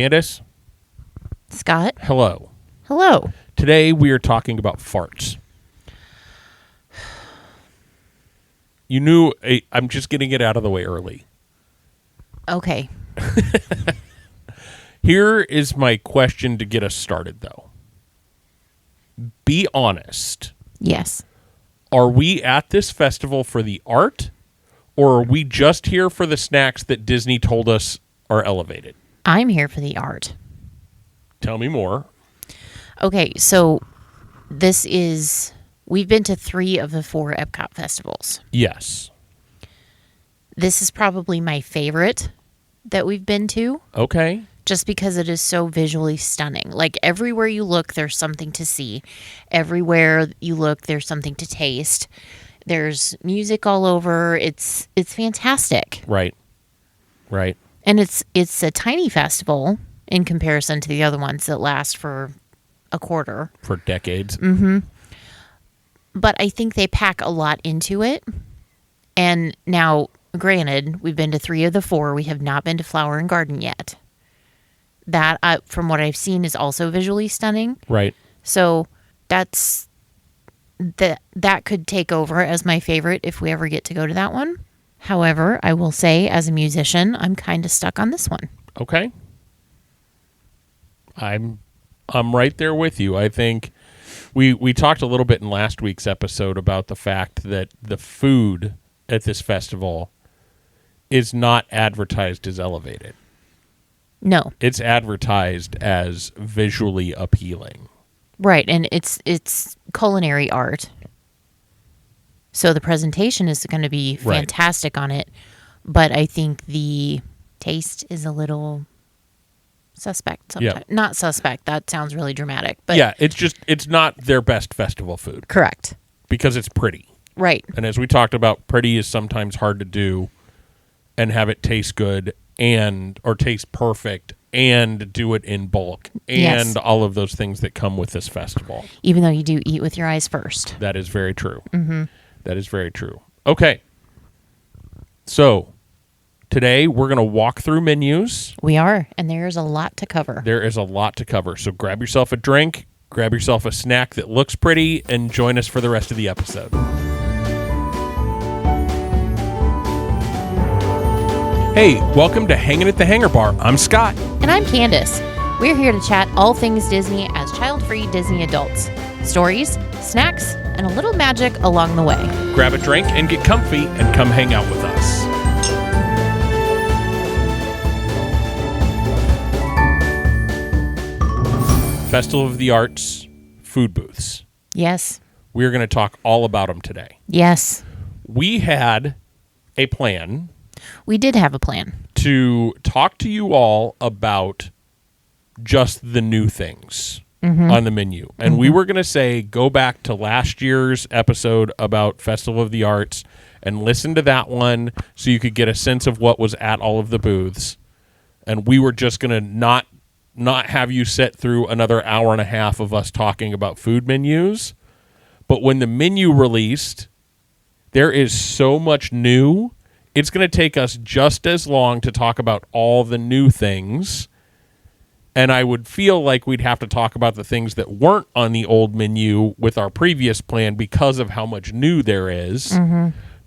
Candace, Scott. hello. Hello. Today we are talking about farts. I'm just getting it out of the way early. Okay. Here is my question to get us started, though. Be honest. Yes. Are we at this festival for the art, or are we just here for the snacks that Disney told us are elevated? I'm here for the art. Tell me more. Okay, so we've been to 3 of the 4 Epcot festivals. Yes. This is probably my favorite that we've been to, Okay. just because it is so visually stunning. Like, everywhere you look, there's something to see. Everywhere you look, there's something to taste. There's music all over. It's fantastic. Right. And it's a tiny festival in comparison to the other ones that last for a quarter. For decades. But I think they pack a lot into it. And now, granted, we've been to 3 of the 4. We have not been to Flower and Garden yet. That, from what I've seen, is also visually stunning. Right. So that could take over as my favorite if we ever get to go to that one. However, I will say, as a musician, I'm kind of stuck on this one. Okay. I'm right there with you. I think we talked a little bit in last week's episode about the fact that the food at this festival is not advertised as elevated. No. It's advertised as visually appealing. Right, and it's culinary art. So the presentation is going to be fantastic on it, but I think the taste is a little suspect sometimes. Yeah. Not suspect, that sounds really dramatic, but Yeah, it's not their best festival food correct. because it's pretty. Right. And as we talked about, pretty is sometimes hard to do and have it taste good or taste perfect and do it in bulk and Yes. all of those things that come with this festival. Even though you do eat with your eyes first. That is very true. Mm-hmm. That is very true. Okay. So today we're going to walk through menus. We are, and there's a lot to cover. There is a lot to cover. So grab yourself a drink, grab yourself a snack that looks pretty, and join us for the rest of the episode. Hey, welcome to Hanging at the Hangar Bar. I'm Scott. And I'm Candace. We're here to chat all things Disney as child-free Disney adults. Stories, snacks, and a little magic along the way. Grab a drink and get comfy and come hang out with us. Festival of the Arts food booths. Yes. We're going to talk all about them today. Yes. We had a plan We did have a plan. to talk to you all about just the new things on the menu. And we were going to say, go back to last year's episode about Festival of the Arts and listen to that one so you could get a sense of what was at all of the booths. And we were just going to not have you sit through another hour and a half of us talking about food menus. But when the menu released, there is so much new. It's going to take us just as long to talk about all the new things. And I would feel like we'd have to talk about the things that weren't on the old menu with our previous plan because of how much new there is.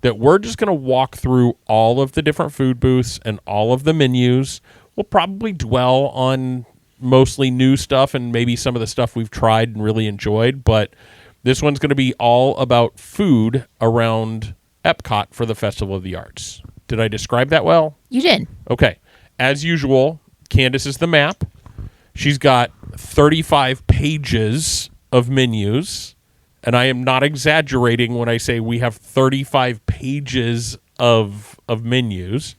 That we're just going to walk through all of the different food booths and all of the menus. We'll probably dwell on mostly new stuff and maybe some of the stuff we've tried and really enjoyed. But this one's going to be all about food around Epcot for the Festival of the Arts. Did I describe that well? You did. Okay. As usual, Candace is the map. She's got 35 pages of menus, and I am not exaggerating when I say we have 35 pages of menus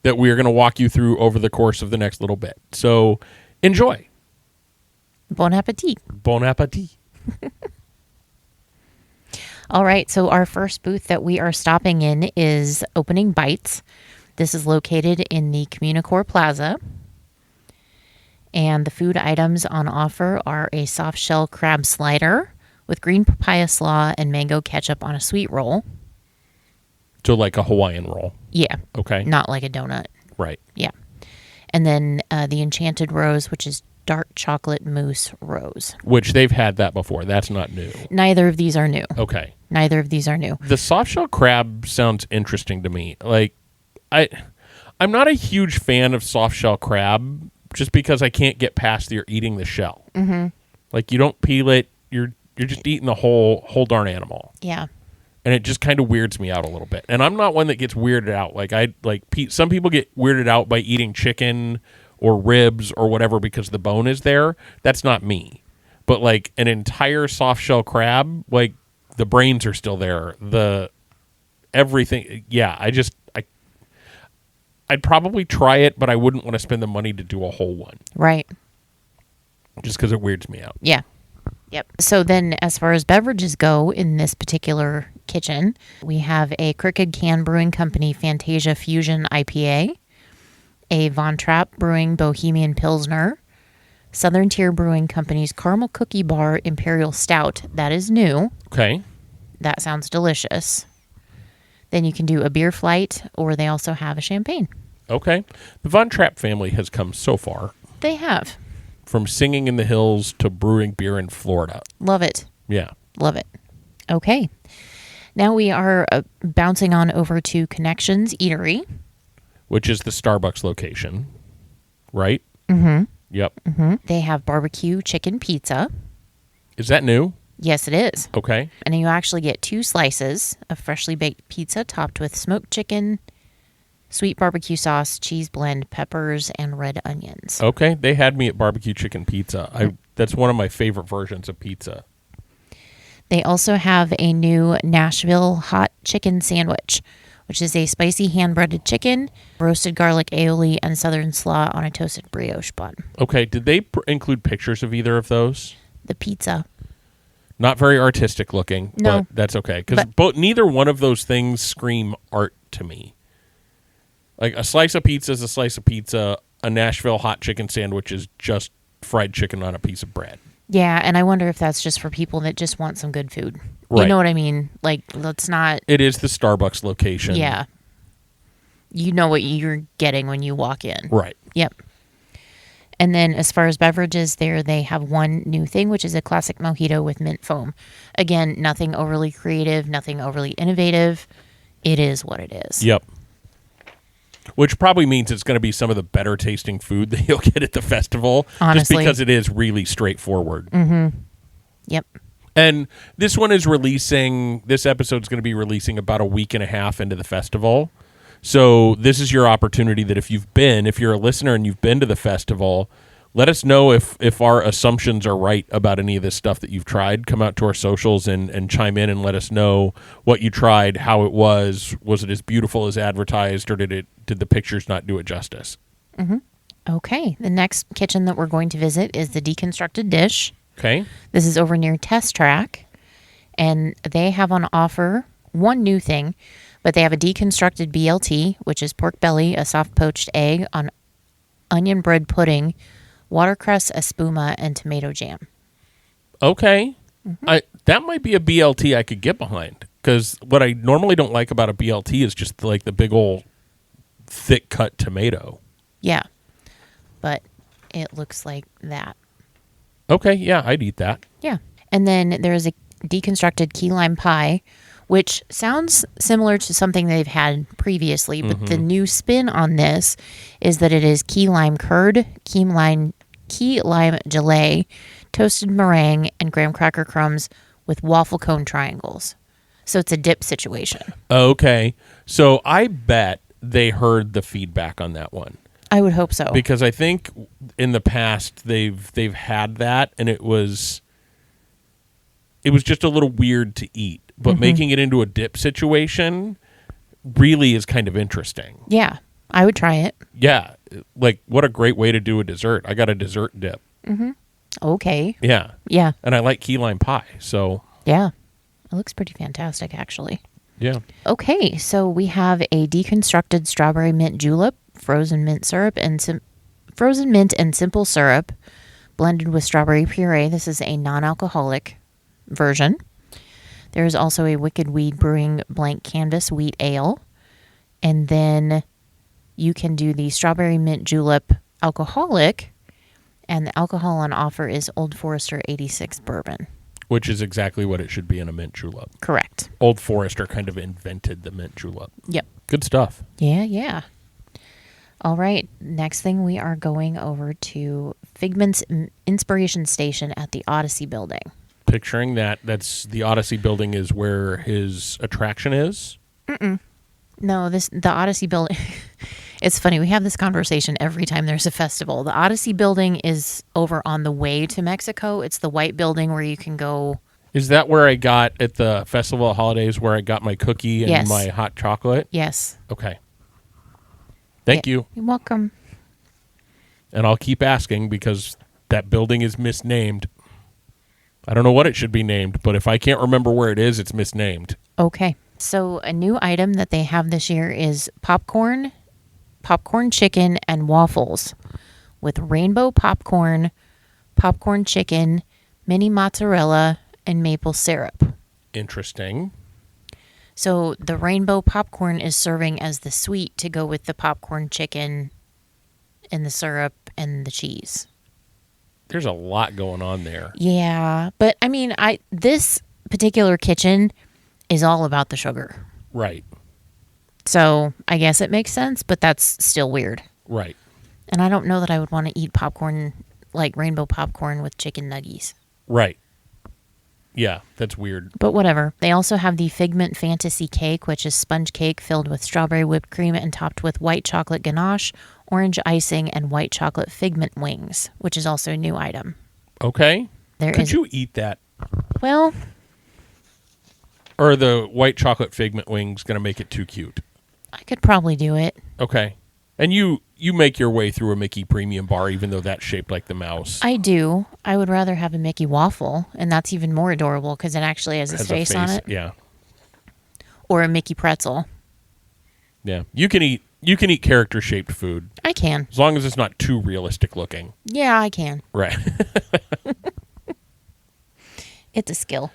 that we are going to walk you through over the course of the next little bit. So enjoy. Bon appetit. Bon appetit. All right, so our first booth that we are stopping in is Opening Bites. This is located in the Communicore Plaza. And the food items on offer are a soft shell crab slider with green papaya slaw and mango ketchup on a sweet roll. So like a Hawaiian roll. Yeah. Okay. Not like a donut. Right. Yeah. And then the Enchanted Rose, which is dark chocolate mousse rose. Which they've had that before. That's not new. Neither of these are new. Okay. Neither of these are new. The soft shell crab sounds interesting to me. Like, I'm not a huge fan of soft shell crab just because I can't get past you're eating the shell. Mm-hmm. Like, you don't peel it. You're just eating the whole darn animal. Yeah. And it just kind of weirds me out a little bit. And I'm not one that gets weirded out. Some people get weirded out by eating chicken or ribs or whatever because the bone is there. That's not me. But like an entire soft shell crab, like the brains are still there. The everything. Yeah, I'd probably try it, but I wouldn't want to spend the money to do a whole one. Right. Just because it weirds me out. Yeah. Yep. So then as far as beverages go in this particular kitchen, we have a Crooked Can Brewing Company Fantasia Fusion IPA, a Von Trapp Brewing Bohemian Pilsner, Southern Tier Brewing Company's Caramel Cookie Bar Imperial Stout. That is new. Okay. That sounds delicious. Then you can do a beer flight, or they also have a champagne. Okay. The Von Trapp family has come so far. They have. From singing in the hills to brewing beer in Florida. Love it. Yeah. Love it. Okay. Now we are bouncing on over to Connections Eatery. Which is the Starbucks location, right? Mm-hmm. Yep. Mm-hmm. They have barbecue chicken pizza. Is that new? Yes, it is. Okay. And you actually get 2 slices of freshly baked pizza topped with smoked chicken, sweet barbecue sauce, cheese blend, peppers, and red onions. Okay. They had me at barbecue chicken pizza. That's one of my favorite versions of pizza. They also have a new Nashville hot chicken sandwich, which is a spicy hand-breaded chicken, roasted garlic aioli, and southern slaw on a toasted brioche bun. Okay. Did they include pictures of either of those? The pizza. Not very artistic looking, No. but that's okay. Because neither one of those things scream art to me. Like a slice of pizza is a slice of pizza. A Nashville hot chicken sandwich is just fried chicken on a piece of bread. Yeah, and I wonder if that's just for people that just want some good food. Right. You know what I mean? Like, let's not... It is the Starbucks location. Yeah. You know what you're getting when you walk in. Right. Yep. And then as far as beverages there, they have one new thing, which is a classic mojito with mint foam. Again, nothing overly creative, nothing overly innovative. It is what it is. Yep. Which probably means it's going to be some of the better tasting food that you'll get at the festival. Honestly. Just because it is really straightforward. Mm-hmm. Yep. And this episode's going to be releasing about a week and a half into the festival. So this is your opportunity that if you're a listener and you've been to the festival, let us know if our assumptions are right about any of this stuff that you've tried. Come out to our socials and chime in and let us know what you tried, how it was. Was it as beautiful as advertised, or did the pictures not do it justice? Mm-hmm. Okay. The next kitchen that we're going to visit is the Deconstructed Dish. Okay. This is over near Test Track, and they have on offer one new thing, but they have a deconstructed BLT, which is pork belly, a soft poached egg on onion bread pudding, watercress, espuma, and tomato jam. Okay. Mm-hmm. That might be a BLT I could get behind, because what I normally don't like about a BLT is just like the big old thick cut tomato. Yeah, but it looks like that. Okay, yeah, I'd eat that. Yeah. And then there's a deconstructed key lime pie, which sounds similar to something they've had previously, but the new spin on this is that it is key lime curd, key lime gelée, toasted meringue, and graham cracker crumbs with waffle cone triangles. So it's a dip situation. Okay. So I bet they heard the feedback on that one. I would hope so. Because I think in the past they've had that, and it was just a little weird to eat. But making it into a dip situation really is kind of interesting. Yeah, I would try it. Yeah, like what a great way to do a dessert. I got a dessert dip. Mm-hmm. Okay. Yeah. Yeah. And I like key lime pie, so. Yeah, it looks pretty fantastic, actually. Yeah. Okay, so we have a deconstructed strawberry mint julep, frozen mint and simple syrup blended with strawberry puree. This is a non-alcoholic version. There is also a Wicked Weed Brewing Blank Canvas Wheat Ale. And then you can do the strawberry mint julep alcoholic, and the alcohol on offer is Old Forester 86 bourbon. Which is exactly what it should be in a mint julep. Correct. Old Forester kind of invented the mint julep. Yep. Good stuff. Yeah. All right. Next thing, we are going over to Figment's Inspiration Station at the Odyssey Building. Picturing that's the Odyssey Building is where his attraction is. No, the Odyssey Building. It's funny. We have this conversation every time there's a festival. The Odyssey Building is over on the way to Mexico. It's the white building where you can go. Is that where I got at the Festival of Holidays where I got my cookie and Yes. my hot chocolate? Yes. Okay. Thank you. You're welcome. And I'll keep asking because that building is misnamed. I don't know what it should be named, but if I can't remember where it is, it's misnamed. Okay. So a new item that they have this year is popcorn chicken, and waffles with rainbow popcorn chicken, mini mozzarella, and maple syrup. Interesting. So the rainbow popcorn is serving as the sweet to go with the popcorn chicken and the syrup and the cheese. There's a lot going on there. Yeah, but I mean, this particular kitchen is all about the sugar. Right. So I guess it makes sense, but that's still weird. Right. And I don't know that I would want to eat popcorn, like rainbow popcorn with chicken nuggies. Right. Yeah, that's weird. But whatever. They also have the Figment Fantasy Cake, which is sponge cake filled with strawberry whipped cream and topped with white chocolate ganache, orange icing, and white chocolate figment wings, which is also a new item. Okay. There Could is, you eat that? well, Or are the white chocolate figment wings going to make it too cute? I could probably do it. Okay. And you make your way through a Mickey Premium bar, even though that's shaped like the mouse. I do. I would rather have a Mickey waffle, and that's even more adorable because it actually has his face on it. Yeah. Or a Mickey pretzel. Yeah. You can eat character shaped food I can. as long as it's not too realistic looking. Yeah, I can. Right. It's a skill.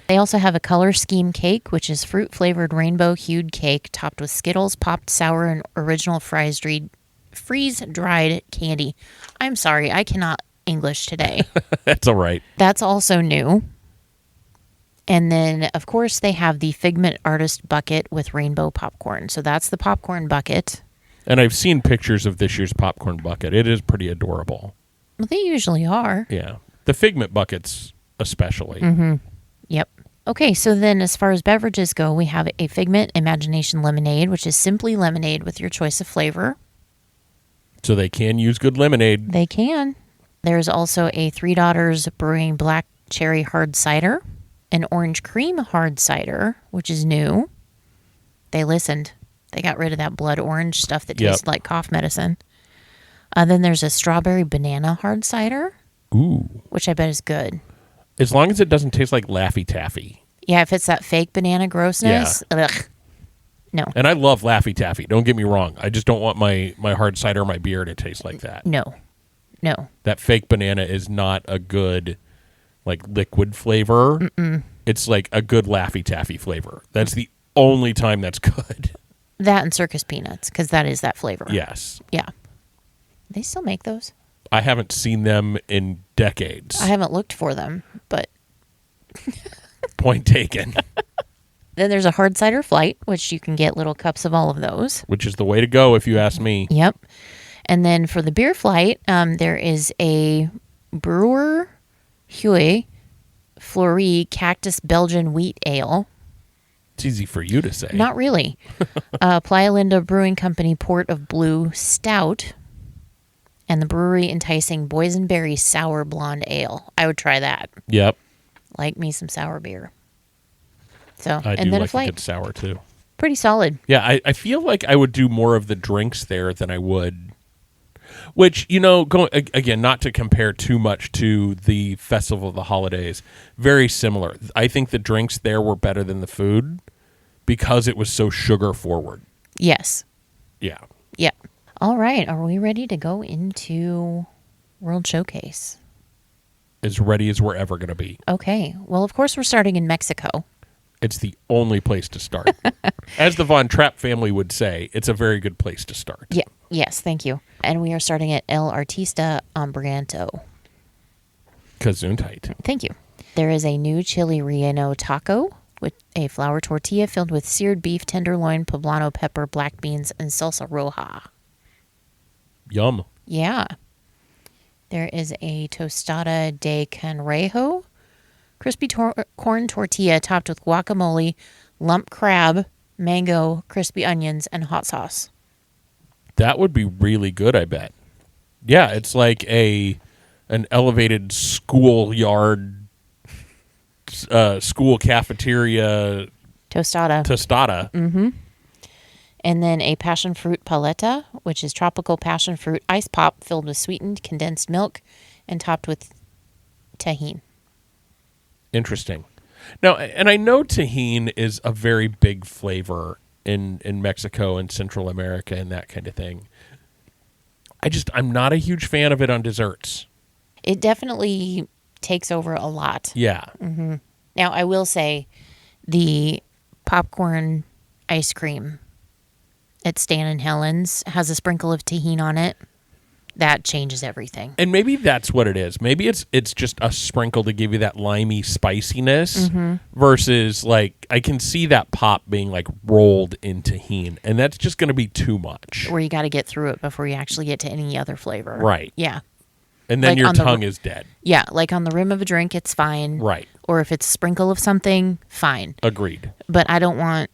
They also have a color scheme cake, which is fruit-flavored rainbow-hued cake topped with Skittles, popped sour, and original freeze-dried candy. I'm sorry, I cannot English today. That's all right. That's also new. And then, of course, they have the Figment Artist Bucket with rainbow popcorn. So that's the popcorn bucket. And I've seen pictures of this year's popcorn bucket. It is pretty adorable. Well, they usually are. Yeah. The Figment buckets especially. Mm-hmm. Yep. Okay, so then as far as beverages go, we have a Figment Imagination Lemonade, which is simply lemonade with your choice of flavor. So they can use good lemonade. They can. There's also a Three Daughters Brewing Black Cherry Hard Cider, an Orange Cream Hard Cider, which is new. They listened. They got rid of that blood orange stuff that tasted like cough medicine. Then there's a Strawberry Banana Hard Cider. Ooh. Which I bet is good. As long as it doesn't taste like Laffy Taffy. Yeah, if it's that fake banana grossness, ugh. No. And I love Laffy Taffy. Don't get me wrong. I just don't want my hard cider or my beer to taste like that. No. That fake banana is not a good, like, liquid flavor. Mm-mm. It's like a good Laffy Taffy flavor. That's the only time that's good. That and circus peanuts, because that is that flavor. Yes. Yeah. They still make those. I haven't seen them in decades. I haven't looked for them, but... Point taken. Then there's a hard cider flight, which you can get little cups of all of those. Which is the way to go if you ask me. Yep. And then for the beer flight, there is a Brewer Huey Fleury Cactus Belgian Wheat Ale. It's easy for you to say. Not really. Playa Linda Brewing Company Port of Blue Stout. And the brewery enticing Boysenberry Sour Blonde Ale. I would try that. Yep. Like me some sour beer. So, I and do then like a flight. a good sour, too. Pretty solid. Yeah, I feel like I would do more of the drinks there than I would. Which, you know, again, not to compare too much to the Festival of the Holidays, very similar. I think the drinks there were better than the food because it was so sugar forward. Yes. Yeah. Yep. All right. Are we ready to go into World Showcase? As ready as we're ever going to be. Okay. Well, of course, we're starting in Mexico. It's the only place to start. As the Von Trapp family would say, it's a very good place to start. Yeah. Yes, thank you. And we are starting at El Artista Hambriento. Gesundheit. Thank you. There is a new chili relleno taco with a flour tortilla filled with seared beef, tenderloin, poblano pepper, black beans, and salsa roja. Yum. Yeah. There is a tostada de canrejo, crispy corn tortilla topped with guacamole, lump crab, mango, crispy onions, and hot sauce. That would be really good, I bet. Yeah, it's like an elevated schoolyard, school cafeteria tostada. And then a passion fruit paleta, which is tropical passion fruit ice pop filled with sweetened condensed milk and topped with tahini. Interesting. Now, and I know tahini is a very big flavor in Mexico and Central America and that kind of thing. I'm not a huge fan of it on desserts. It definitely takes over a lot. Yeah. Now, I will say the popcorn ice cream at Stan and Helen's has a sprinkle of tahini on it. That changes everything. And maybe that's what it is. Maybe it's just a sprinkle to give you that limey spiciness versus like I can see that pop being like rolled in tahini, and that's just going to be too much. Where you got to get through it before you actually get to any other flavor. Right. Yeah. And then Like your on the tongue is dead. Yeah, like on the rim of a drink, it's fine. Right. Or if it's a sprinkle of something, fine. Agreed. But I don't want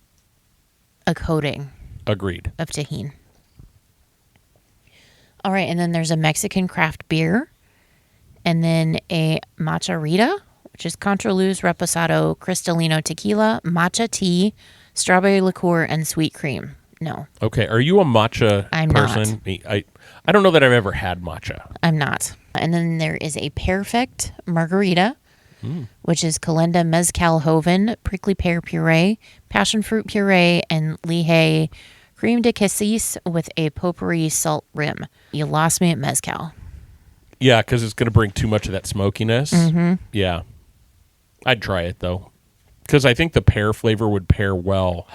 a coating Agreed. of tahini. All right, and then there's a Mexican craft beer, and then a matcha rita, which is Contraluz Reposado Cristalino Tequila, matcha tea, strawberry liqueur, and sweet cream. No, Okay. Are you a matcha I'm person? not. Me, I don't know that I've ever had matcha. I'm not. And then there is a Perfect Margarita, which is Calenda Mezcal Joven, prickly pear puree, passion fruit puree, and Lehigh cream de cassis with a potpourri salt rim. You lost me at mezcal. Yeah, because it's going to bring too much of that smokiness. Yeah. I'd try it, though. Because I think the pear flavor would pair well.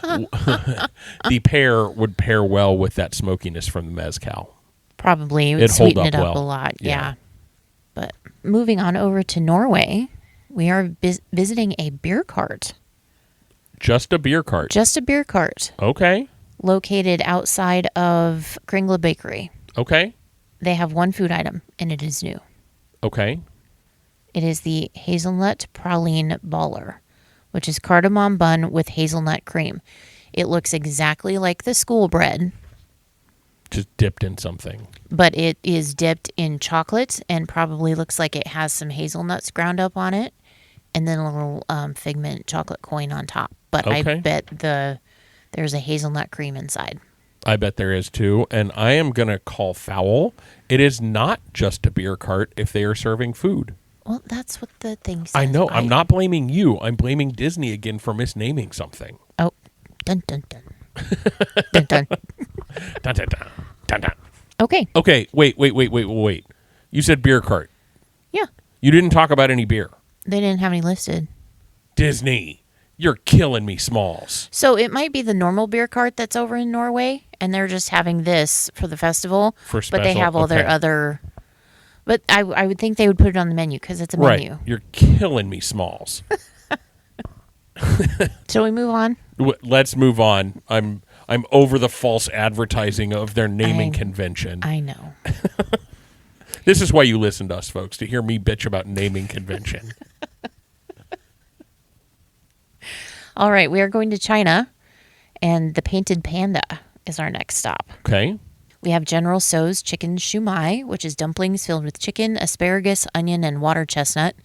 The pear would pair well with that smokiness from the mezcal. Probably. It would It'd hold sweeten it up up well. a lot. Yeah. Yeah. But moving on over to Norway, we are visiting a beer cart. Just a beer cart. Just a beer cart Okay. located outside of Kringla Bakery. Okay. They have one food item, and it is new. Okay. It is the hazelnut praline baller, which is cardamom bun with hazelnut cream. It looks exactly like the school bread, Just dipped in something. but it is dipped in chocolate and probably looks like it has some hazelnuts ground up on it and then a little figment chocolate coin on top. But Okay. I bet there's a hazelnut cream inside. I bet there is too. And I am going to call foul. It is not just a beer cart if they are serving food. Well, that's what the thing says. I know. I'm not blaming you. I'm blaming Disney again for misnaming something. Oh, dun dun dun. Dun dun. Dun, dun, dun, dun, dun. Okay. Okay. Wait. You said beer cart. Yeah. You didn't talk about any beer. They didn't have any listed. Disney, you're killing me, Smalls. So it might be the normal beer cart that's over in Norway, and they're just having this for the festival. For But they special? have all their Okay. other. But I would think they would put it on the menu because it's a menu. Right. You're killing me, Smalls. Shall we move on? Let's move on. I'm over the false advertising of their naming convention. I know. This is why you listen to us, folks, to hear me bitch about naming convention. All right, we are going to China, and the Painted Panda is our next stop. Okay. We have General Tso's chicken shumai, which is dumplings filled with chicken, asparagus, onion, and water chestnut,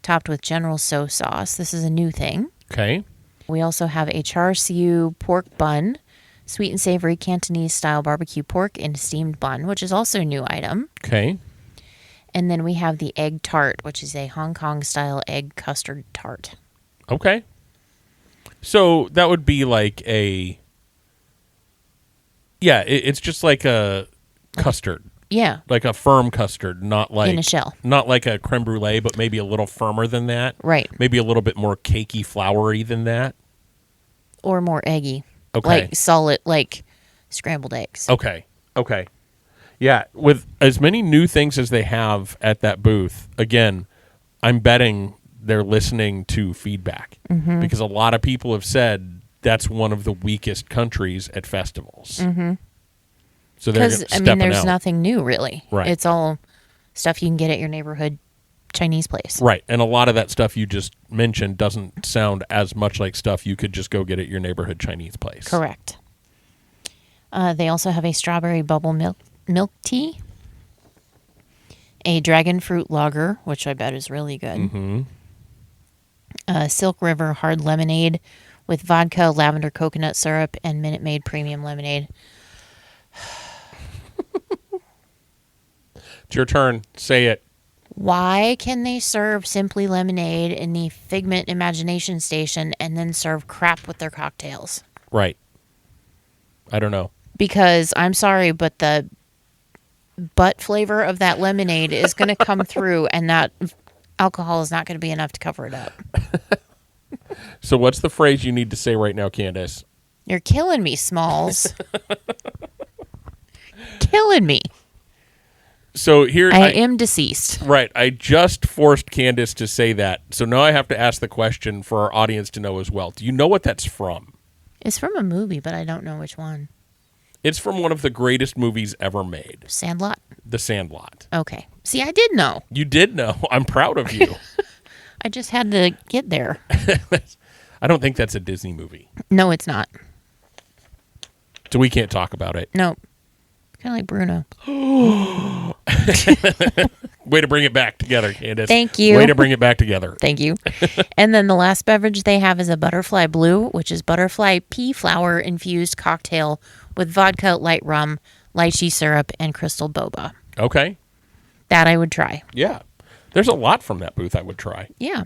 topped with General Tso sauce. This is a new thing. Okay. We also have a char siu pork bun, sweet and savory Cantonese style barbecue pork in a steamed bun, which is also a new item. Okay. And then we have the egg tart, which is a Hong Kong style egg custard tart. Okay. So that would be like it's just like a custard. Yeah. Like a firm custard, not like In a shell. not like a creme brulee, but maybe a little firmer than that. Right. Maybe a little bit more cakey, floury than that. Or more eggy. Okay. Like solid, like scrambled eggs. Okay. Okay. Yeah, with as many new things as they have at that booth, again, I'm betting they're listening to feedback because a lot of people have said that's one of the weakest countries at festivals. Mm-hmm. So they're Because, stepping there's out. nothing new, really. Right. It's all stuff you can get at your neighborhood Chinese place. Right, and a lot of that stuff you just mentioned doesn't sound as much like stuff you could just go get at your neighborhood Chinese place. Correct. They also have a strawberry bubble milk tea, a dragon fruit lager, which I bet is really good, Mm-hmm. Silk River hard lemonade with vodka, lavender coconut syrup, and Minute Maid premium lemonade. It's your turn. Say it. Why can they serve simply lemonade in the Figment Imagination Station and then serve crap with their cocktails? Right. I don't know. Because I'm sorry, but the butt flavor of that lemonade is going to come through, and that alcohol is not going to be enough to cover it up. So what's the phrase you need to say right now, Candace? You're killing me, Smalls. Killing me. So here I am deceased. Right. I just forced Candace to say that. So now I have to ask the question for our audience to know as well. Do you know what that's from? It's from a movie, but I don't know which one. It's from one of the greatest movies ever made, Sandlot? The Sandlot. Okay. See, I did know. You did know. I'm proud of you. I just had to get there. I don't think that's a Disney movie. No, it's not. So we can't talk about it. No. Kind of like Bruno. Way to bring it back together, Candace. Thank you. Way to bring it back together. Thank you. And then the last beverage they have is a Butterfly Blue, which is butterfly pea flower infused cocktail with vodka, light rum, lychee syrup, and crystal boba. Okay. That I would try. Yeah. There's a lot from that booth I would try. Yeah.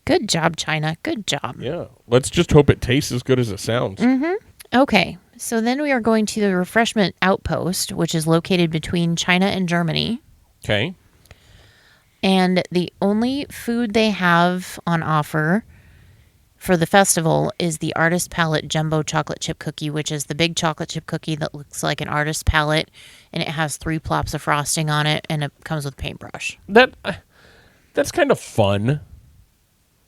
Good job, China. Good job. Yeah. Let's just hope it tastes as good as it sounds. Okay. So then we are going to the Refreshment Outpost, which is located between China and Germany. Okay. And the only food they have on offer for the festival is the Artist Palette Jumbo Chocolate Chip Cookie, which is the big chocolate chip cookie that looks like an artist palette, and it has 3 plops of frosting on it, and it comes with a paintbrush. That's kind of fun.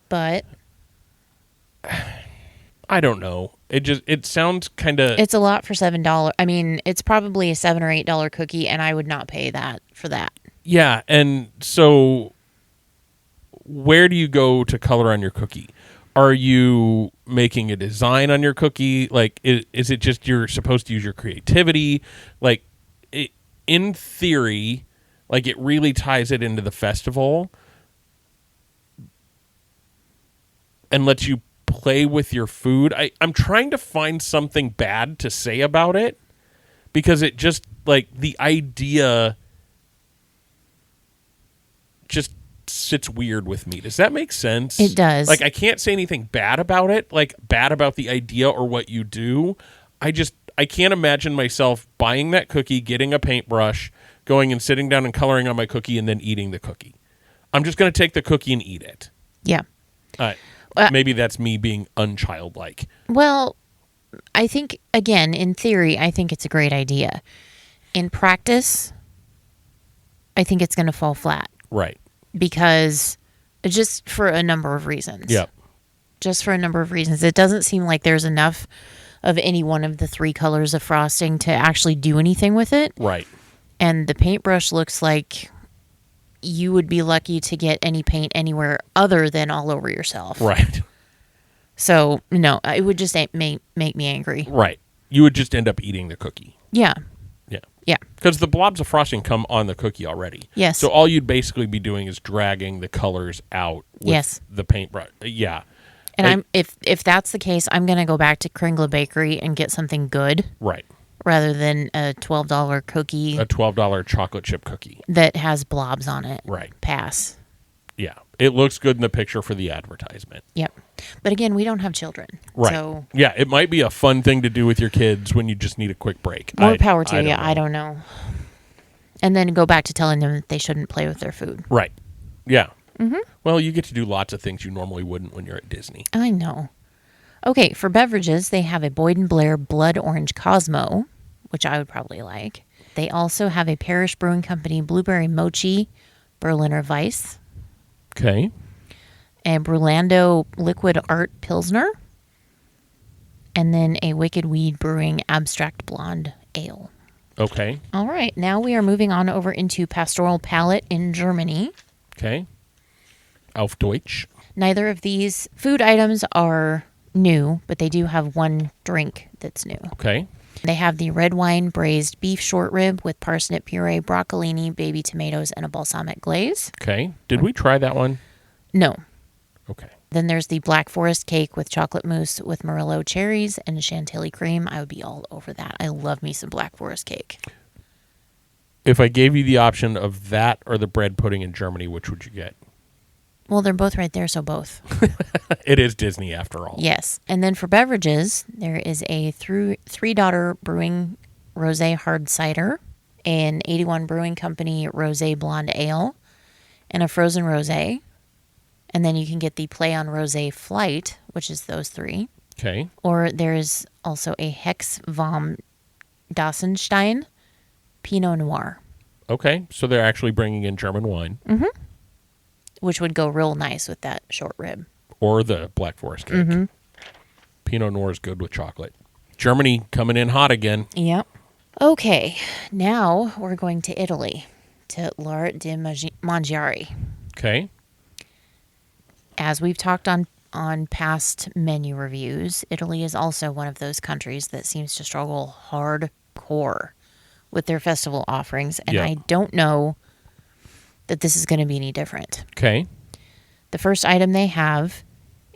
But I don't know. It sounds kind of it's a lot for $7. I mean, it's probably a $7 or $8 cookie, and I would not pay that for that. yeah. And so, where do you go to color on your cookie? Are you making a design on your cookie? Like, is it just you're supposed to use your creativity? Like, in theory, like it really ties it into the festival and lets you play with your food. I'm trying to find something bad to say about it because it just, like, the idea just sits weird with me. Does that make sense? It does. Like, I can't say anything bad about it, like bad about the idea or what you do. I can't imagine myself buying that cookie, getting a paintbrush, going and sitting down and coloring on my cookie and then eating the cookie. I'm just going to take the cookie and eat it. Yeah. Maybe that's me being unchildlike. Well, I think, again, in theory, I think it's a great idea. In practice, I think it's going to fall flat. Right. Because just for a number of reasons. Yep. Just for a number of reasons. It doesn't seem like there's enough of any one of the 3 colors of frosting to actually do anything with it. Right. And the paintbrush looks like you would be lucky to get any paint anywhere other than all over yourself. Right. So, no, it would just make me angry. Right. You would just end up eating the cookie. Yeah. Yeah. Yeah. Because the blobs of frosting come on the cookie already. Yes. So all you'd basically be doing is dragging the colors out with Yes. the paintbrush. Yeah. And if that's the case, I'm going to go back to Kringle Bakery and get something good Right. rather than a $12 cookie A $12 chocolate chip cookie. that has blobs on it. Right. Pass. Yeah. It looks good in the picture for the advertisement. Yep. But again, we don't have children. Right. So Yeah, it might be a fun thing to do with your kids when you just need a quick break. more power to you. I don't know. And then go back to telling them that they shouldn't play with their food. Right. Yeah. Mm-hmm. Well, you get to do lots of things you normally wouldn't when you're at Disney. I know. Okay, for beverages, they have a Boyd & Blair Blood Orange Cosmo, which I would probably like. They also have a Parrish Brewing Company Blueberry Mochi Berliner Weiss, Okay. a Brulando Liquid Art Pilsner, and then a Wicked Weed Brewing Abstract Blonde Ale. Okay. All right, now we are moving on over into Pastoral Palate in Germany. Okay. Auf Deutsch. Neither of these food items are new, but they do have one drink that's new. Okay. They have the red wine braised beef short rib with parsnip puree, broccolini, baby tomatoes, and a balsamic glaze. Okay. Did we try that one? No. Okay. Then there's the Black Forest cake with chocolate mousse with Morello cherries and chantilly cream. I would be all over that. I love me some Black Forest cake. If I gave you the option of that or the bread pudding in Germany, which would you get? Well, they're both right there, so both. It is Disney after all. Yes. And then for beverages, there is a Three Daughter Brewing Rosé Hard Cider, an 81 Brewing Company Rosé Blonde Ale, and a Frozen Rosé. And then you can get the Play on Rosé Flight, which is those three. Okay. Or there's also a Hex vom Dassenstein Pinot Noir, Okay. So they're actually bringing in German wine which would go real nice with that short rib. or the Black Forest cake. Pinot Noir is good with chocolate. Germany coming in hot again. Yep. Okay, now we're going to Italy, to L'Art di Mangiare. Okay. As we've talked on past menu reviews, Italy is also one of those countries that seems to struggle hardcore with their festival offerings, and Yeah. I don't know that this is going to be any different. Okay. The first item they have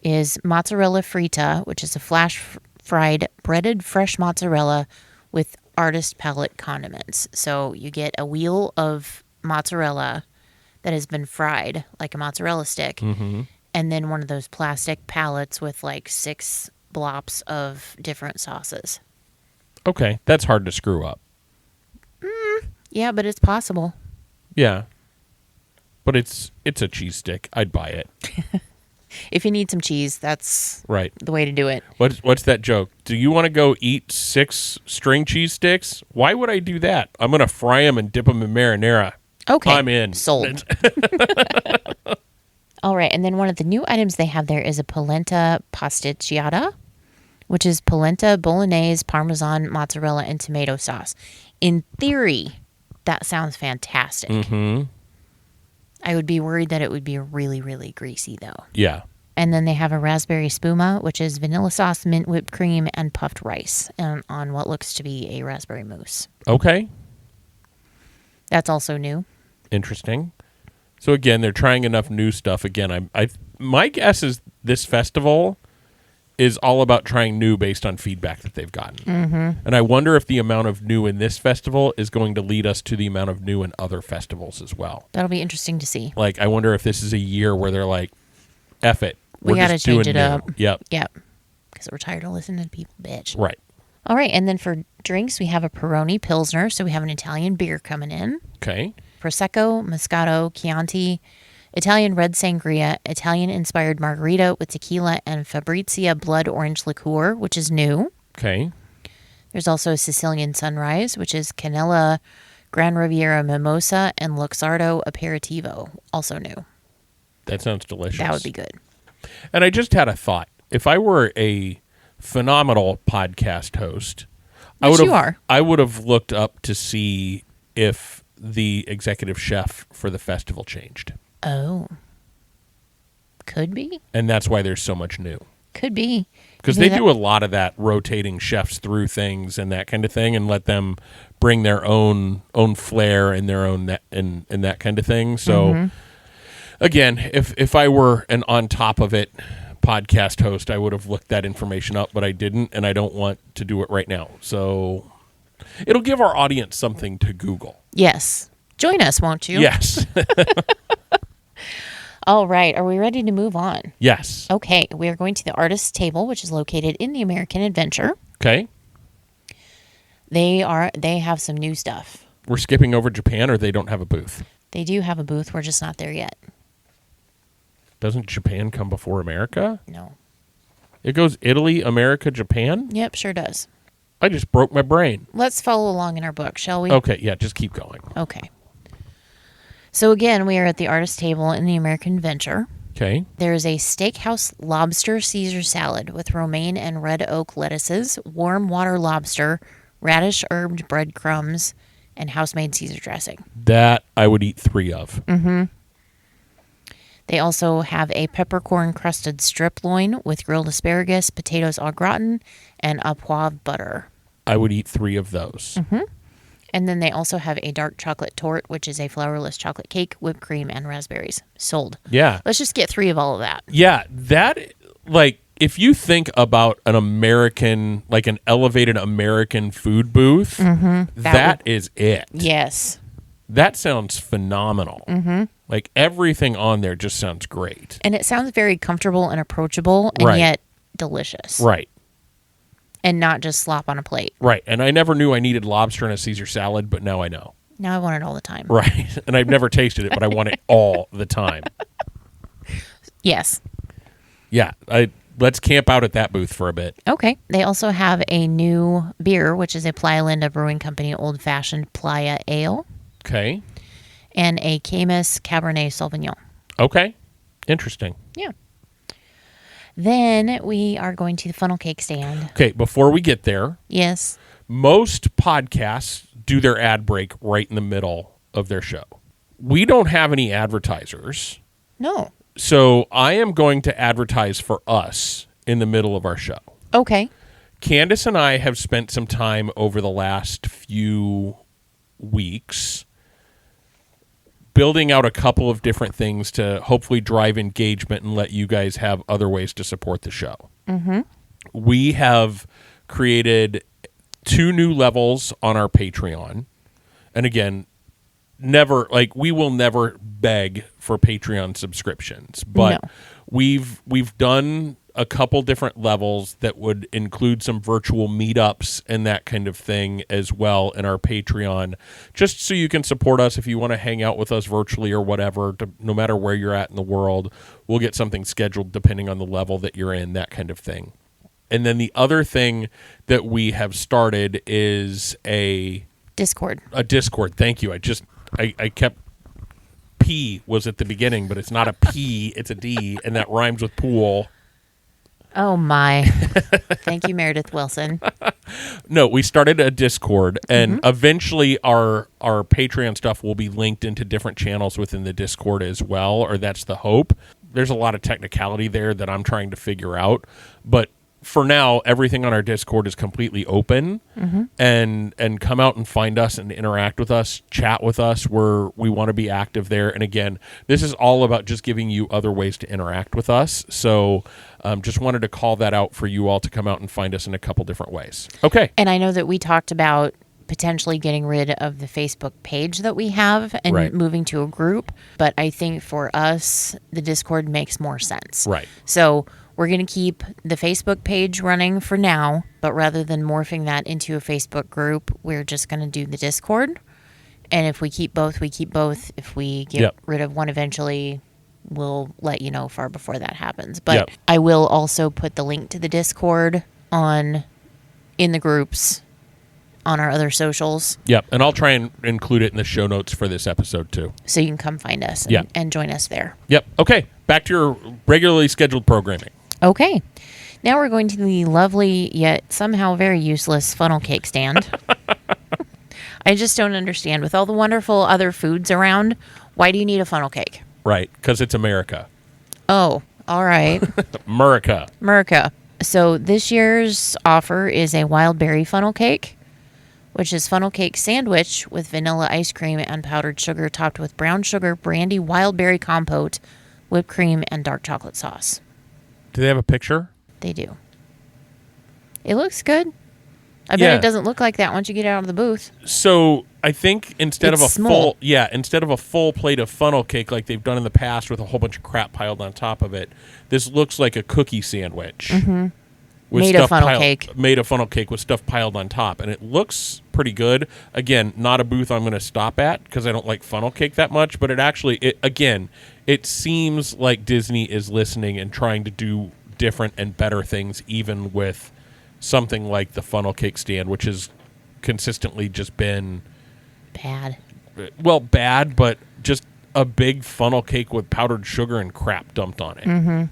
is mozzarella frita, which is a flash-fried breaded fresh mozzarella with artist palette condiments. So you get a wheel of mozzarella that has been fried like a mozzarella stick, and then one of those plastic palettes with like 6 blops of different sauces. Okay. That's hard to screw up. Yeah, but it's possible. Yeah. But it's a cheese stick. I'd buy it. If you need some cheese, that's Right. the way to do it. What's that joke? Do you want to go eat 6 string cheese sticks? Why would I do that? I'm going to fry them and dip them in marinara. Okay. I'm in. Sold. All right. And then one of the new items they have there is a polenta pasticciata, which is polenta, bolognese, parmesan, mozzarella, and tomato sauce. In theory, that sounds fantastic. I would be worried that it would be really, really greasy, though. Yeah. And then they have a raspberry spuma, which is vanilla sauce, mint whipped cream, and puffed rice on what looks to be a raspberry mousse. Okay. That's also new. Interesting. So again, they're trying enough new stuff. Again, my guess is this festival is all about trying new based on feedback that they've gotten. And I wonder if the amount of new in this festival is going to lead us to the amount of new in other festivals as well. That'll be interesting to see. Like, I wonder if this is a year where they're like, F it. We got to just doing change it new. up. Yep. Yep. Because we're tired of listening to people bitch. Right. All right. And then for drinks, we have a Peroni Pilsner. So we have an Italian beer coming in. Okay. Prosecco, Moscato, Chianti, Italian red sangria, Italian-inspired margarita with tequila, and Fabrizia blood orange liqueur, which is new. Okay. There's also a Sicilian Sunrise, which is Canella Gran Riviera Mimosa and Luxardo Aperitivo, also new. That sounds delicious. That would be good. And I just had a thought. If I were a phenomenal podcast host, Which you are. I would have looked up to see if the executive chef for the festival changed. Oh. Could be. And that's why there's so much new. Could be. Because they do a lot of that, rotating chefs through things and that kind of thing, and let them bring their own flair and their own and that kind of thing. So, again, if I were an on top of it podcast host, I would have looked that information up, but I didn't, and I don't want to do it right now. So it'll give our audience something to Google. Yes. Join us, won't you? Yes. All right. Are we ready to move on? Yes. Okay. We are going to the artist's table, which is located in the American Adventure. Okay. They have some new stuff. we're skipping over Japan, or they don't have a booth? They do have a booth. We're just not there yet. Doesn't Japan come before America? No. It goes Italy, America, Japan? Yep, sure does. I just broke my brain. Let's follow along in our book, shall we? Okay, yeah, just keep going. Okay. So again, we are at the artist table in the American Venture. Okay. There is a steakhouse lobster Caesar salad with romaine and red oak lettuces, warm water lobster, radish herbed breadcrumbs, and house-made Caesar dressing. That I would eat 3 of. They also have a peppercorn crusted strip loin with grilled asparagus, potatoes au gratin, and a poivre butter. I would eat 3 of those. And then they also have a dark chocolate torte, which is a flourless chocolate cake, whipped cream, and raspberries. Sold. Yeah. Let's just get 3 of all of that. Yeah, that, like, if you think about an American, like an elevated American food booth, that is it. Yes. That sounds phenomenal. Like, everything on there just sounds great. And it sounds very comfortable and approachable and Right. yet delicious. Right. And not just slop on a plate. Right. And I never knew I needed lobster in a Caesar salad, but now I know. Now I want it all the time. Right. And I've never tasted it, but I want it all the time. Yes. Yeah. Let's camp out at that booth for a bit. Okay. They also have a new beer, which is a Playa Linda Brewing Company Old Fashioned Playa Ale, Okay. and a Camus Cabernet Sauvignon. Okay. Interesting. Yeah. Then we are going to the funnel cake stand. Okay. Before we get there, Yes. most podcasts do their ad break right in the middle of their show. We don't have any advertisers, No. so I am going to advertise for us in the middle of our show. Okay. Candace and I have spent some time over the last few weeks building out a couple of different things to hopefully drive engagement and let you guys have other ways to support the show. We have created 2 new levels on our Patreon. And again, we will never beg for Patreon subscriptions, but No. we've done a couple different levels that would include some virtual meetups and that kind of thing as well in our Patreon, just so you can support us if you want to hang out with us virtually or whatever, no matter where you're at in the world. We'll get something scheduled depending on the level that you're in, that kind of thing. And then the other thing that we have started is a Discord. Discord. Thank you. I kept P was at the beginning, but it's not a P, it's a D, and that rhymes with pool. Oh, my. Thank you, Meredith Wilson. No, we started a Discord, and eventually our Patreon stuff will be linked into different channels within the Discord as well, or that's the hope. There's a lot of technicality there that I'm trying to figure out, but for now, everything on our Discord is completely open, and come out and find us and interact with us, chat with us. We want to be active there. And again, this is all about just giving you other ways to interact with us. So just wanted to call that out for you all to come out and find us in a couple different ways. Okay. And I know that we talked about potentially getting rid of the Facebook page that we have and Right. moving to a group. But I think for us, the Discord makes more sense. Right. So we're going to keep the Facebook page running for now, but rather than morphing that into a Facebook group, we're just going to do the Discord. And if we keep both, we keep both. If we get Yep. rid of one eventually, we'll let you know far before that happens. But Yep. I will also put the link to the Discord in the groups on our other socials, Yep. And I'll try and include it in the show notes for this episode too. so you can come find us Yeah. and join us there. Yep. Okay. Back to your regularly scheduled programming. Okay. Now we're going to the lovely yet somehow very useless funnel cake stand. I just don't understand. With all the wonderful other foods around, why do you need a funnel cake? Right. Because it's America. Oh, all right. America. America. So this year's offer is a wild berry funnel cake, which is funnel cake sandwich with vanilla ice cream and powdered sugar topped with brown sugar, brandy, wild berry compote, whipped cream, and dark chocolate sauce. Do they have a picture? They do. It looks good. I bet Yeah. it doesn't look like that once you get out of the booth. So I think instead It's of a small. full plate of funnel cake like they've done in the past with a whole bunch of crap piled on top of it, this looks like a cookie sandwich with Made of stuff funnel cake. Made of funnel cake with stuff piled on top, and it looks pretty good. Again, not a booth I'm going to stop at because I don't like funnel cake that much, but it seems like Disney is listening and trying to do different and better things, even with something like the funnel cake stand, which has consistently just been Bad. bad, but just a big funnel cake with powdered sugar and crap dumped on it. Mm-hmm.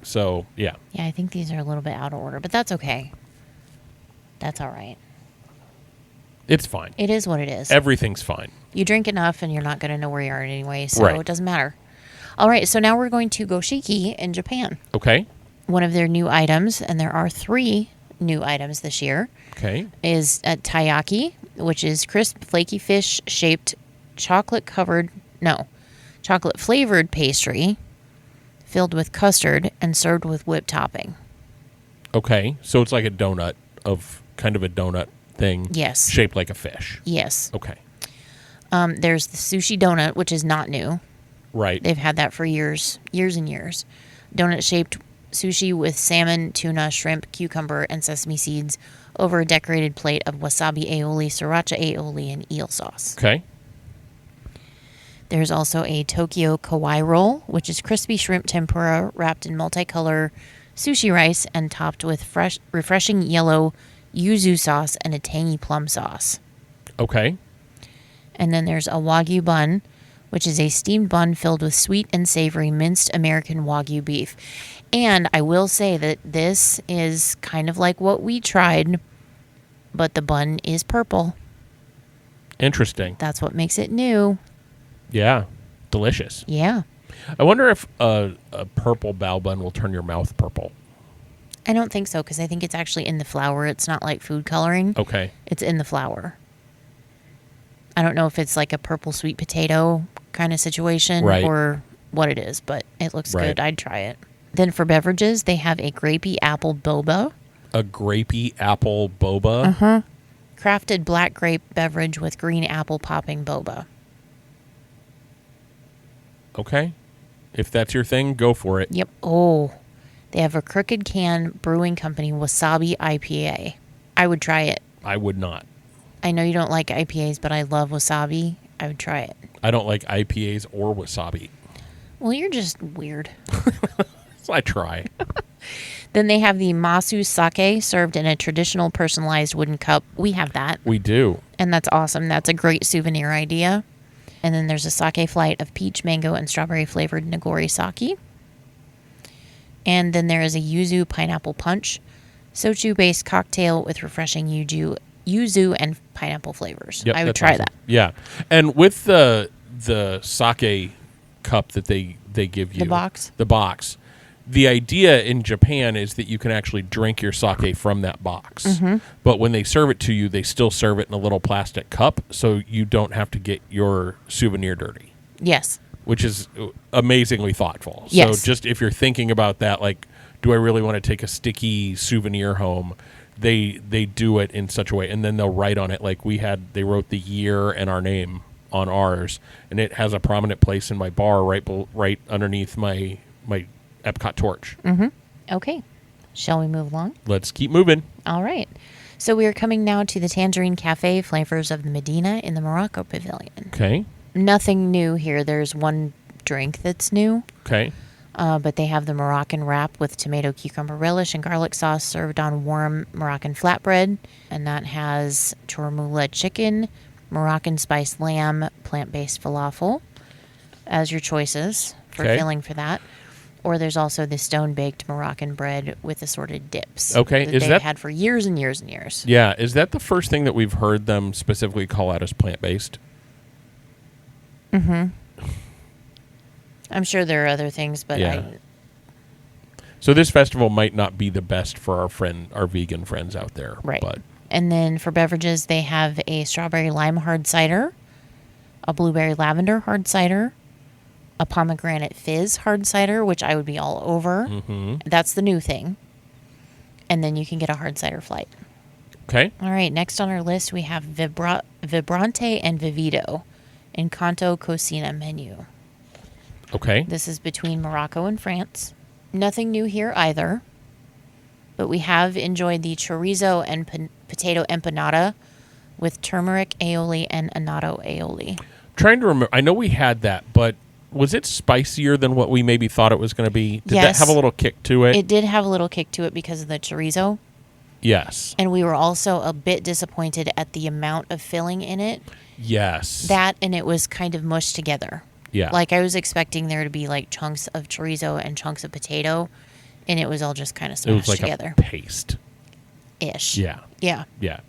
So, yeah. Yeah, I think these are a little bit out of order, but that's okay. That's all right. It's fine. It is what it is. Everything's fine. You drink enough and you're not going to know where you are anyway, so Right. it doesn't matter. All right, so now we're going to Goshiki in Japan. Okay. One of their new items, and there are 3 new items this year, Okay. is taiyaki, which is crisp, flaky fish shaped chocolate flavored pastry filled with custard and served with whipped topping. Okay. So it's like a donut kind of a donut thing. Yes. Shaped like a fish. Yes. Okay. There's the sushi donut, which is not new. Right. They've had that for years and years. Donut shaped sushi with salmon, tuna, shrimp, cucumber, and sesame seeds over a decorated plate of wasabi aioli, sriracha aioli, and eel sauce. Okay. There's also a Tokyo kawaii roll, which is crispy shrimp tempura wrapped in multicolor sushi rice and topped with refreshing yellow yuzu sauce and a tangy plum sauce. Okay. And then there's a Wagyu bun, which is a steamed bun filled with sweet and savory minced American Wagyu beef. And I will say that this is kind of like what we tried, but the bun is purple. Interesting. That's what makes it new. Yeah. Delicious. Yeah. I wonder if a purple bao bun will turn your mouth purple. I don't think so, because I think it's actually in the flour. It's not like food coloring. Okay. It's in the flour. I don't know if it's like a purple sweet potato kind of situation Right. or what it is, but it looks Right. good. I'd try it. Then for beverages, they have a grapey apple boba. A grapey apple boba. Crafted black grape beverage with green apple popping boba. Okay. If that's your thing, go for it. Yep. Oh, they have a Crooked Can Brewing Company Wasabi IPA. I would try it. I would not. I know you don't like IPAs, but I love wasabi. I would try it. I don't like IPAs or wasabi. Well, you're just weird. So I try. Then they have the Masu Sake served in a traditional personalized wooden cup. We have that, We do. and that's awesome. That's a great souvenir idea. And then there's a sake flight of peach, mango, and strawberry flavored Nagori sake. And then there is a yuzu pineapple punch, soju-based cocktail with refreshing yuzu and pineapple flavors. Yep, I would that's try awesome. that. Yeah. And with the sake cup that they give you. The box? The idea in Japan is that you can actually drink your sake from that box. Mm-hmm. But when they serve it to you, they still serve it in a little plastic cup so you don't have to get your souvenir dirty, Yes. which is amazingly thoughtful. Yes. So just if you're thinking about that, like, do I really want to take a sticky souvenir home? They do it in such a way, and then they'll write on it, like they wrote the year and our name on ours, and it has a prominent place in my bar right underneath my Epcot torch. Okay. Shall we move along? Let's keep moving. All right. So we are coming now to the Tangerine Cafe Flavors of the Medina in the Morocco Pavilion. Okay. Nothing new here. There's one drink that's new, Okay. but they have the Moroccan wrap with tomato, cucumber relish, and garlic sauce served on warm Moroccan flatbread. And that has chormoula chicken, Moroccan spiced lamb, plant-based falafel as your choices for Okay. filling for that. Or there's also the stone-baked Moroccan bread with assorted dips. Okay, is they've that- had for years and years and years. Yeah. Is that the first thing that we've heard them specifically call out as plant-based? I'm sure there are other things, but Yeah. So this festival might not be the best for our vegan friends out there. Right. But And then for beverages, they have a strawberry lime hard cider, a blueberry lavender hard cider, a pomegranate fizz hard cider, which I would be all over. That's the new thing. And then you can get a hard cider flight. okay. All right, next on our list, we have Vibrante and Vivido Encanto Cocina menu. Okay. This is between Morocco and France. Nothing new here either, but we have enjoyed the chorizo and potato empanada with turmeric aioli and annatto aioli. Trying to remember. I know we had that, but was it spicier than what we maybe thought it was going to be? Did that Yes. have a little kick to it? It did have a little kick to it because of the chorizo. Yes. And we were also a bit disappointed at the amount of filling in it. Yes. That and it was kind of mushed together. Yeah. Like I was expecting there to be like chunks of chorizo and chunks of potato, and it was all just kind of it smashed was like together. a paste. Ish. Yeah. Yeah. Yeah.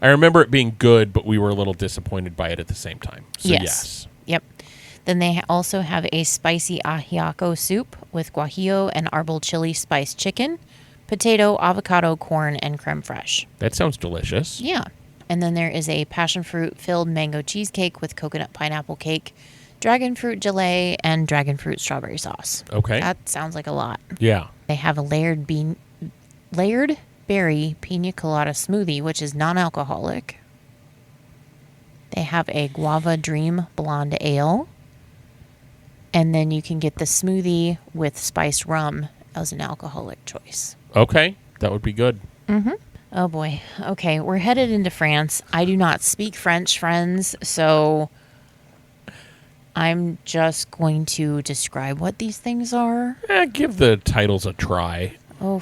I remember it being good, but we were a little disappointed by it at the same time. So yes. Yep. Then they also have a spicy ajiaco soup with guajillo and arbol chili spiced chicken, potato, avocado, corn, and creme fraiche. That sounds delicious. Yeah. And then there is a passion fruit filled mango cheesecake with coconut pineapple cake, dragon fruit gelée, and dragon fruit strawberry sauce. Okay. That sounds like a lot. Yeah. They have a layered berry pina colada smoothie, which is non-alcoholic. They have a guava dream blonde ale. And then you can get the smoothie with spiced rum as an alcoholic choice. Okay. That would be good. Oh boy. Okay, we're headed into France. I do not speak French, friends, so I'm just going to describe what these things are. Give the titles a try. Oh,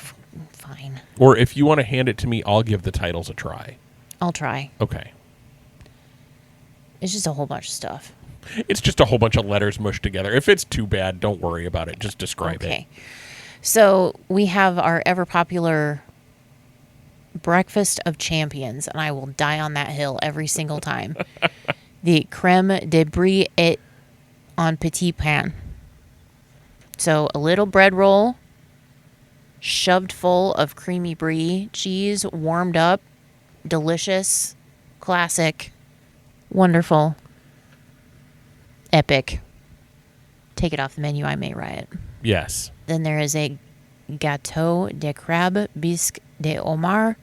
fine. Or if you want to hand it to me, I'll give the titles a try. I'll try. Okay. It's just a whole bunch of stuff. It's just a whole bunch of letters mushed together. If it's too bad, don't worry about it. Just describe it. Okay. So we have our ever popular breakfast of champions, and I will die on that hill every single time. The creme de brie et en petit pain. So a little bread roll shoved full of creamy brie cheese, warmed up, delicious, classic, wonderful, epic. Take it off the menu, I may riot. Yes. Then there is a gâteau de crabe bisque de homard,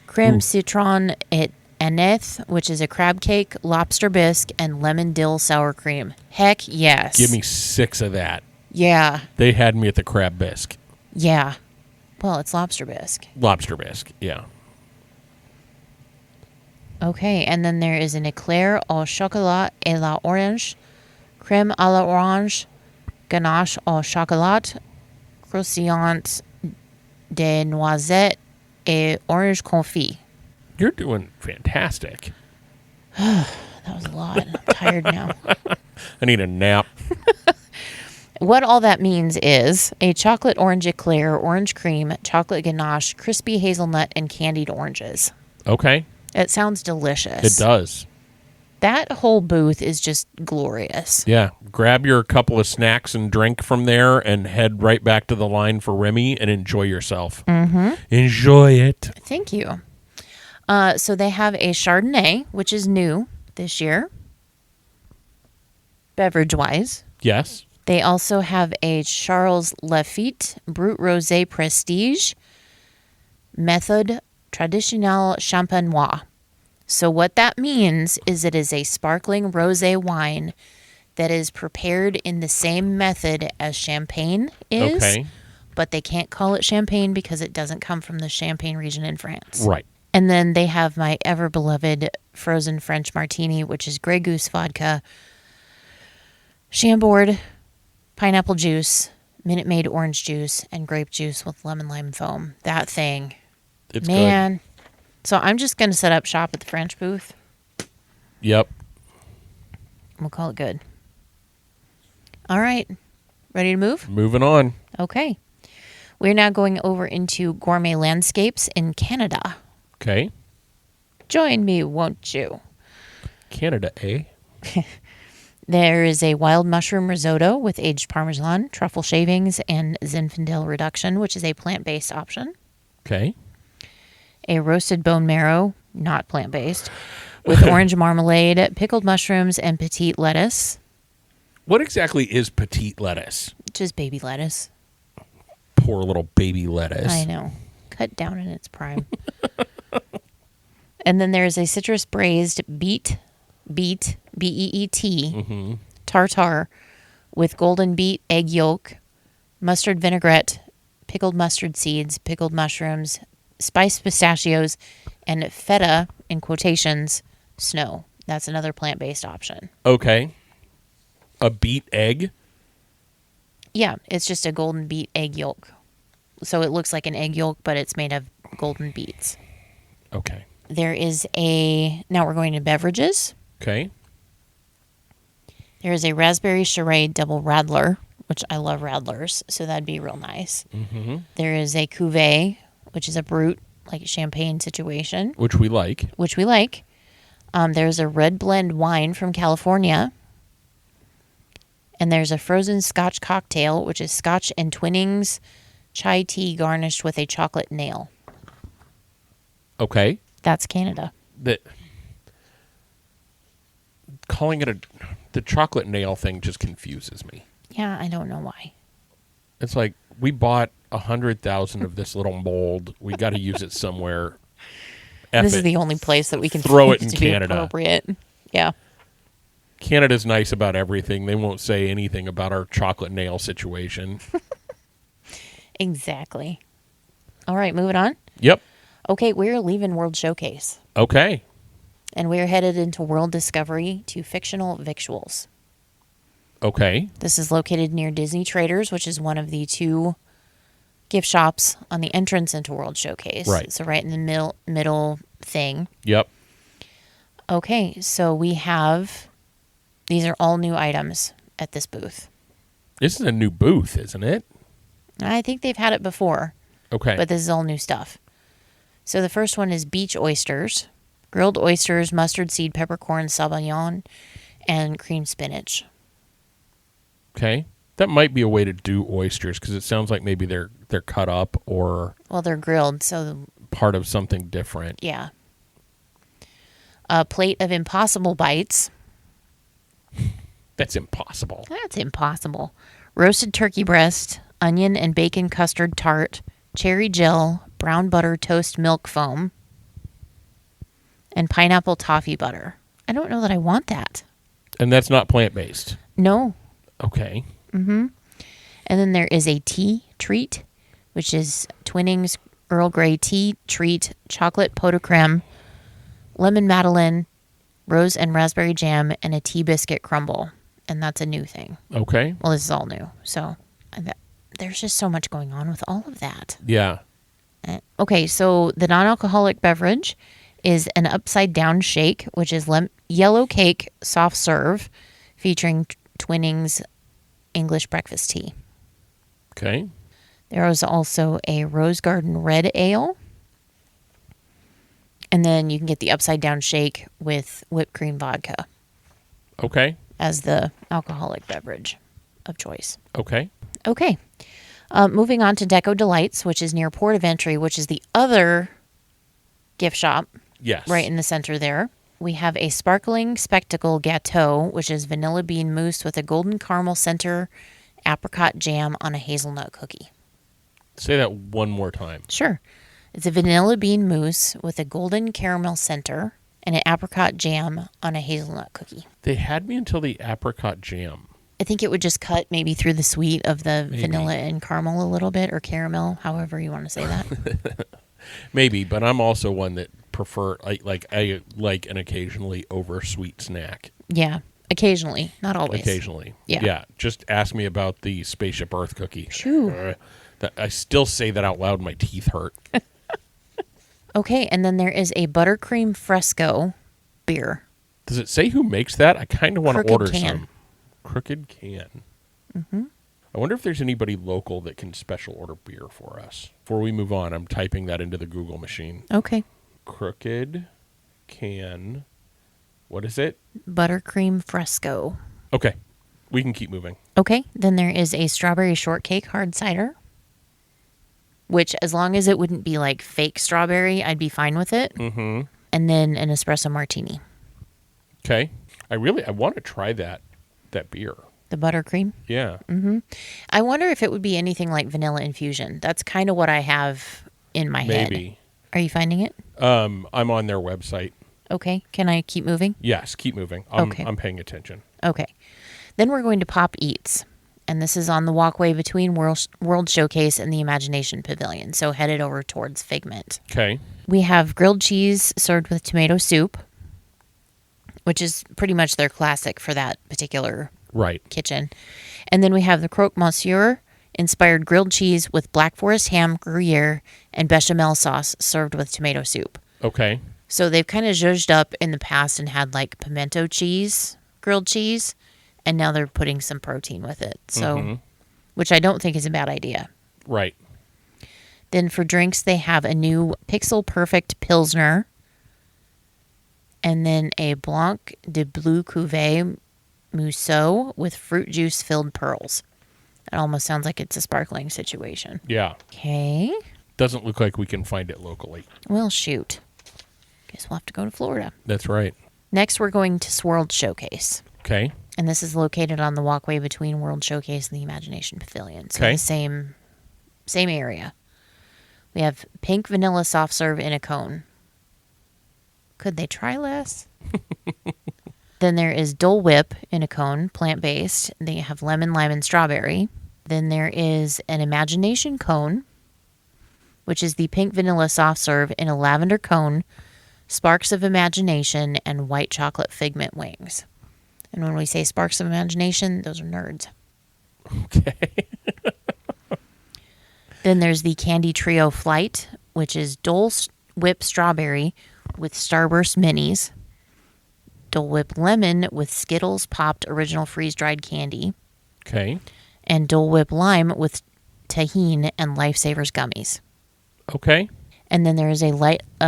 crème citron et aneth, which is a crab cake, lobster bisque, and lemon dill sour cream. Heck yes. Give me 6 of that. Yeah. They had me at the crab bisque. Yeah. Well, it's lobster bisque. Lobster bisque. Yeah. Okay, and then there is an éclair au chocolat et la orange, crème à la orange, ganache au chocolat, croustillant de noisettes et orange confit. You're doing fantastic. That was a lot. I'm tired now. I need a nap. What all that means is a chocolate orange eclair, orange cream, chocolate ganache, crispy hazelnut, and candied oranges. Okay. It sounds delicious. It does. That whole booth is just glorious. Yeah. Grab your couple of snacks and drink from there and head right back to the line for Remy and enjoy yourself. Mm-hmm. Enjoy it. Thank you. So they have a Chardonnay, which is new this year, beverage-wise. Yes. They also have a Charles Lafite Brut Rosé Prestige Method Traditionnel Champenois. So what that means is it is a sparkling rosé wine that is prepared in the same method as champagne is. Okay. But they can't call it champagne because it doesn't come from the Champagne region in France. Right. And then they have my ever-beloved frozen French martini, which is Grey Goose vodka, Chambord, pineapple juice, Minute Maid orange juice, and grape juice with lemon lime foam. That thing. It's Man. So I'm just going to set up shop at the French booth. good. Yep. We'll call it good. All right. Ready to move? Moving on. Okay. We're now going over into Gourmet Landscapes in Canada. Okay. Join me, won't you? Canada, eh? There is a wild mushroom risotto with aged Parmesan, truffle shavings, and Zinfandel reduction, which is a plant-based option. Okay. A roasted bone marrow, not plant-based, with orange marmalade, pickled mushrooms, and petite lettuce, What exactly is petite lettuce? which is baby lettuce. Poor little baby lettuce. I know. Cut down in its prime. And then there's a citrus braised beet, B-E-E-T, tartare with golden beet egg yolk, mustard vinaigrette, pickled mustard seeds, pickled mushrooms, spiced pistachios, and feta in quotations, snow. That's another plant-based option. Okay. A beet egg? Yeah, it's just a golden beet egg yolk. So it looks like an egg yolk, but it's made of golden beets. Okay. There is now we're going to beverages. Okay. There is a raspberry charade double radler, which I love radlers, so that'd be real nice. Mm-hmm. There is a cuvee, which is a brut, like a champagne situation, Which we like. which we like. There's a red blend wine from California. And there's a frozen scotch cocktail, which is scotch and Twinings chai tea garnished with a chocolate nail. Okay. That's Canada. Calling it the chocolate nail thing just confuses me. Yeah, I don't know why. It's like we bought 100,000 of this little mold. We got to use it somewhere. This is the only place that we can Throw find it in to be Canada. appropriate. Yeah. Canada's nice about everything. They won't say anything about our chocolate nail situation. Exactly. All right, moving on. Yep. Okay, we're leaving World Showcase. Okay. And we're headed into World Discovery to Fictional Victuals. Okay. This is located near Disney Traders, which is one of the 2 gift shops on the entrance into World Showcase. Right. So right in the middle thing. Yep. Okay, so we have... These are all new items at this booth. This is a new booth, isn't it? I think they've had it before, Okay. but this is all new stuff. So the first one is beach oysters, grilled oysters, mustard seed, peppercorn, sabayon, and cream spinach. Okay. That might be a way to do oysters because it sounds like maybe they're cut up or Well, they're grilled, so part of something different. yeah. A plate of Impossible Bites. That's impossible. That's impossible. Roasted turkey breast, onion and bacon custard tart, cherry gel, brown butter toast milk foam, and pineapple toffee butter. I don't know that I want that. And that's not plant-based. No. Okay. And then there is a tea treat, which is Twinings Earl Grey tea treat, chocolate pot de creme, lemon madeleine, rose and raspberry jam, and a tea biscuit crumble. And that's a new thing. Okay. Well, this is all new. So there's just so much going on with all of that. Yeah. Okay, so the non-alcoholic beverage is an upside down shake, which is yellow cake soft serve featuring Twinings English breakfast tea. Okay. There is also a Rose Garden red ale. And then you can get the upside down shake with whipped cream vodka Okay. as the alcoholic beverage of choice. Okay. Okay. Moving on to Deco Delights, which is near Port of Entry, which is the other gift shop Yes. right in the center there. We have a sparkling spectacle gâteau, which is vanilla bean mousse with a golden caramel center, apricot jam on a hazelnut cookie. Say that one more time. Sure. It's a vanilla bean mousse with a golden caramel center and an apricot jam on a hazelnut cookie. They had me until the apricot jam. I think it would just cut maybe through the sweet of the Maybe. vanilla and caramel a little bit, or caramel, however you want to say that. Maybe, but I'm also one that prefer I like an occasionally oversweet snack. Yeah, occasionally, not always. Occasionally. Yeah. Yeah. Just ask me about the Spaceship Earth cookie. Shoo. I still say that out loud. My teeth hurt. Okay, and then there is a buttercream fresco beer. Does it say who makes that? I kind of want to Crooked order Can. some. Crooked Can. Mm-hmm. I wonder if there's anybody local that can special order beer for us. Before we move on, I'm typing that into the Google machine. Okay. Crooked Can. What is it? Buttercream fresco. Okay. We can keep moving. Okay, then there is a strawberry shortcake hard cider, which as long as it wouldn't be like fake strawberry, I'd be fine with it. Mm-hmm. And then an espresso martini. Okay. I want to try that beer. The buttercream. Yeah. I wonder if it would be anything like vanilla infusion. That's kind of what I have in my head. Maybe. Are you finding it? I'm on their website. Okay. Can I keep moving? Yes, keep moving. Okay. I'm paying attention. Okay. Then we're going to Pop Eats. And this is on the walkway between World Showcase and the Imagination Pavilion, so headed over towards Figment. Okay. We have grilled cheese served with tomato soup, which is pretty much their classic for that particular Right. kitchen. And then we have the croque monsieur inspired grilled cheese with Black Forest ham, Gruyere, and bechamel sauce served with tomato soup. Okay. So they've kind of zhuzhed up in the past and had like pimento cheese, grilled cheese, and now they're putting some protein with it. So, which I don't think is a bad idea. Right. Then for drinks, they have a new Pixel Perfect Pilsner, and then a Blanc de Bleu Cuvée Mousseau with fruit juice filled pearls. It almost sounds like it's a sparkling situation. Yeah. Okay. Doesn't look like we can find it locally. Well, shoot. Guess we'll have to go to Florida. That's right. Next, we're going to World Showcase. Okay. And this is located on the walkway between World Showcase and the Imagination Pavilion. So Okay. the same area. We have pink vanilla soft serve in a cone. Could they try less? Then there is Dole Whip in a cone, plant-based. They have lemon, lime, and strawberry. Then there is an Imagination cone, which is the pink vanilla soft serve in a lavender cone, sparks of imagination, and white chocolate figment wings. And when we say sparks of imagination, those are nerds. Okay. Then there's the Candy Trio Flight, which is Dole Whip Strawberry with Starburst Minis, Dole Whip Lemon with Skittles Popped Original Freeze-Dried Candy, Okay. and Dole Whip Lime with Tahine and Lifesavers Gummies. Okay. And then there is a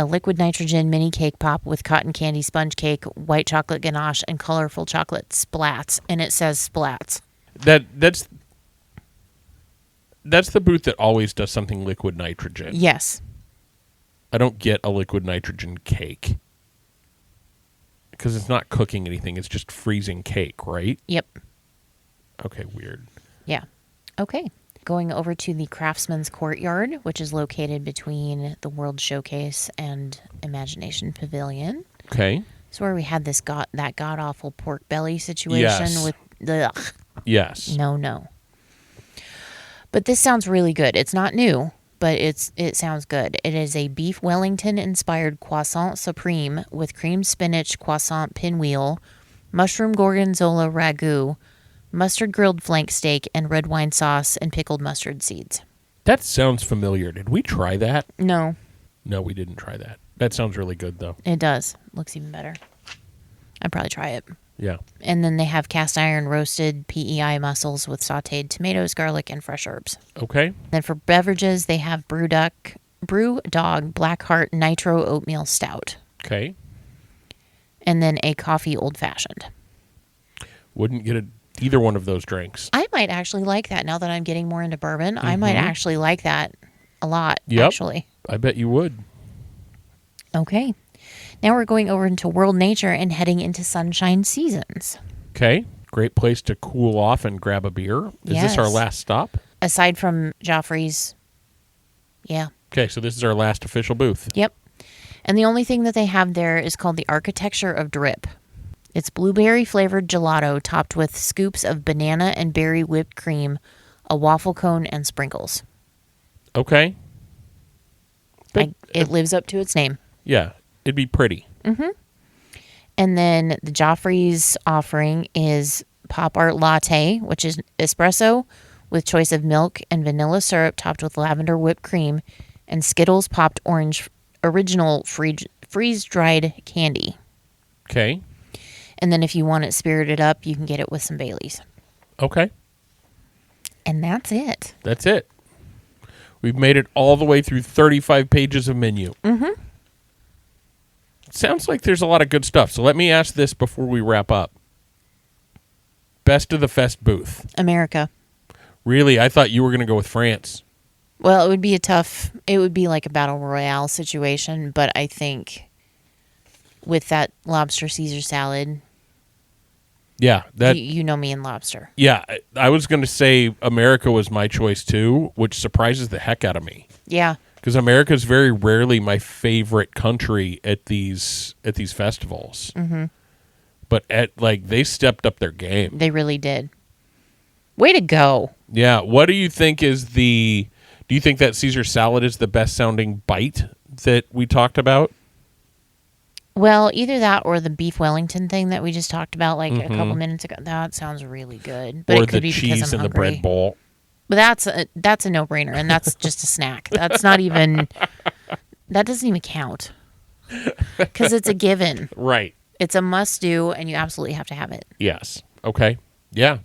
liquid nitrogen mini cake pop with cotton candy sponge cake, white chocolate ganache, and colorful chocolate splats. And it says splats. That's the booth that always does something liquid nitrogen. Yes. I don't get a liquid nitrogen cake because it's not cooking anything. It's just freezing cake, right? Yep. Okay, weird. Yeah. Okay. Going over to the Craftsman's Courtyard, which is located between the World Showcase and Imagination Pavilion. Okay. It's where we had that god awful pork belly situation Yes. with the Yes. no. But this sounds really good. It's not new, but it sounds good. It is a beef Wellington inspired croissant supreme with cream spinach croissant pinwheel, mushroom gorgonzola ragu, mustard grilled flank steak, and red wine sauce and pickled mustard seeds. That sounds familiar. Did we try that? No, No, we didn't try that. That sounds really good, though. it does. Looks even better. I'd probably try it. Yeah. And then they have cast iron roasted PEI mussels with sauteed tomatoes, garlic, and fresh herbs. Okay. Then for beverages, they have Brew Dog Blackheart Nitro Oatmeal Stout. Okay. And then a coffee old fashioned. Wouldn't get either one of those drinks. I might actually like that now that I'm getting more into bourbon. I might actually like that a lot, Yep. actually. I bet you would. Okay. Now we're going over into World Nature and heading into Sunshine Seasons. Okay. Great place to cool off and grab a beer. Is this our Yes. last stop? Aside from Joffrey's. Yeah. Okay, so this is our last official booth. Yep. And the only thing that they have there is called the Architecture of Drip. It's blueberry flavored gelato topped with scoops of banana and berry whipped cream, a waffle cone, and sprinkles. Okay. But, It lives up to its name. yeah, it'd be pretty. And then the Joffrey's offering is Pop Art Latte, which is espresso with choice of milk and vanilla syrup topped with lavender whipped cream, and Skittles Popped Orange Original Freeze-Dried Candy. Okay. And then if you want it spirited up, you can get it with some Baileys. Okay. And that's it. That's it. We've made it all the way through 35 pages of menu. Mm-hmm. Sounds like there's a lot of good stuff. So let me ask this before we wrap up. Best of the Fest booth. America. Really? I thought you were going to go with France. Well, it would be like a battle royale situation, but I think with that lobster Caesar salad, Yeah, you know me and lobster. Yeah, I was going to say America was my choice too, which surprises the heck out of me. Yeah. Because America is very rarely my favorite country at these festivals. Mm-hmm. But they stepped up their game. They really did. Way to go. Yeah. What do you think is do you think that Caesar salad is the best sounding bite that we talked about? Well, either that or the beef Wellington thing that we just talked about like a couple minutes ago. That sounds really good. But Or it could the be because cheese I'm in the hungry. bread bowl? But that's a no-brainer, and that's just a snack. That's not even. That doesn't even count because it's a given. Right. It's a must-do, and you absolutely have to have it. Yes. Okay. Yeah.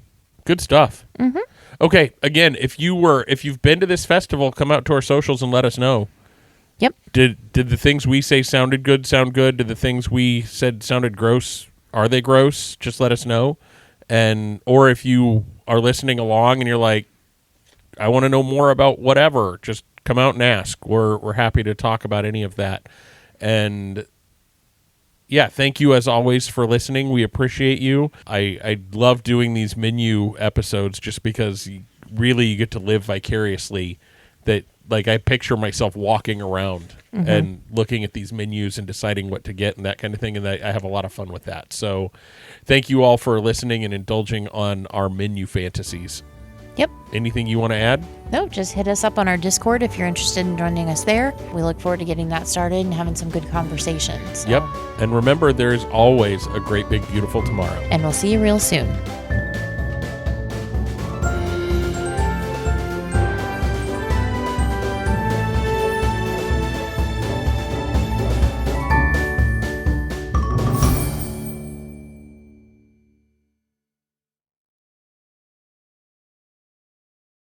Good stuff. Mm-hmm. Okay. Again, if you've been to this festival, come out to our socials and let us know. Yep. Did the things we say sound good? Did the things we said sounded gross? Are they gross? Just let us know. Or if you are listening along and you're like, I want to know more about whatever, just come out and ask. We're happy to talk about any of that. And yeah, thank you as always for listening. We appreciate you. I love doing these menu episodes just because you get to live vicariously. That like I picture myself walking around and looking at these menus and deciding what to get and that kind of thing, and I have a lot of fun with that. So thank you all for listening and indulging on our menu fantasies. Yep. Anything you want to add? No, just hit us up on our Discord if you're interested in joining us there. We look forward to getting that started and having some good conversations. Yep. And remember, there's always a great, big, beautiful tomorrow. And we'll see you real soon.